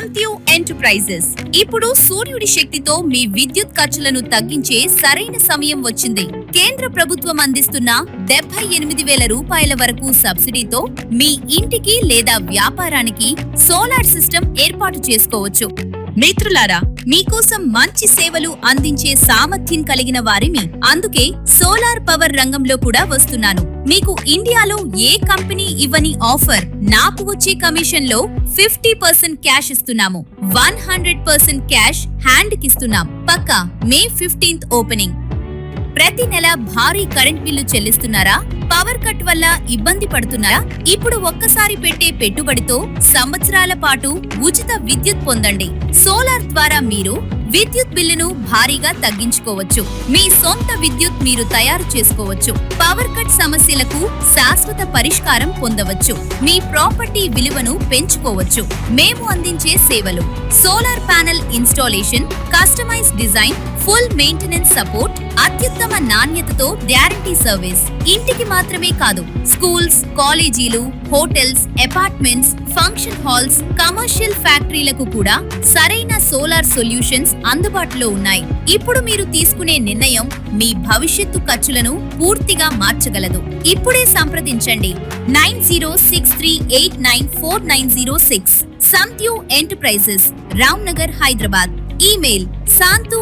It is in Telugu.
సంత్యు ఎంటర్ప్రైజెస్ ఇప్పుడు సూర్యుడి శక్తితో మీ విద్యుత్ ఖర్చులను తగ్గించే సరైన సమయం వచ్చింది. కేంద్ర ప్రభుత్వం అందిస్తున్న 78,000 రూపాయల వరకు సబ్సిడీతో మీ ఇంటికి లేదా వ్యాపారానికి సోలార్ సిస్టమ్ ఏర్పాటు చేసుకోవచ్చు. మిత్రులారా, మీకోసం మంచి సేవలు అందించే సామర్థ్యం కలిగిన వారిని, అందుకే సోలార్ పవర్ రంగంలో కూడా వస్తున్నాను. మీకు ఇండియాలో ఏ కంపెనీ ఇవ్వని ఆఫర్, నాకు వచ్చే కమిషన్ లో 50% క్యాష్ ఇస్తున్నాము. 100% క్యాష్ హ్యాండ్ కిస్తున్నాం. పక్కా మే 15th ఓపెనింగ్. ప్రతి నెల భారీ కరెంట్ బిల్లు చెల్లిస్తున్నారా? పవర్ కట్ వల్ల ఇబ్బంది పడుతున్నారా? ఇప్పుడు ఒక్కసారి పెట్టే పెట్టుబడితో సంవత్సరాల పాటు ఉచిత విద్యుత్ పొందండి. సోలార్ ద్వారా మీరు విద్యుత్ బిల్లును భారీగా తగ్గించుకోవచ్చు. మీ సొంత విద్యుత్ మీరు తయారు చేసుకోవచ్చు. పవర్ కట్ సమస్యలకు శాశ్వత పరిష్కారం పొందవచ్చు. మీ ప్రాపర్టీ విలువను పెంచుకోవచ్చు. మేము అందించే సేవలు: solar panel installation, customise design, full maintenance support, అత్యుత్తమ నాణ్యతతో గ్యారంటీ సర్వీస్. ఇంటికి మాత్రమే కాదు, స్కూల్స్, కాలేజీలు, hotels, apartments, function halls, commercial ఫ్యాక్టరీలకు కూడా సరైన సోలార్ సొల్యూషన్స్ అందుబాటులో ఉన్నాయి. ఇప్పుడు మీరు తీసుకునే నిర్ణయం మీ భవిష్యత్తు ఖర్చులను పూర్తిగా మార్చగలదు. ఇప్పుడే సంప్రదించండి 9063894906. Santyu enterprises, Ramnagar, Hyderabad. Email santu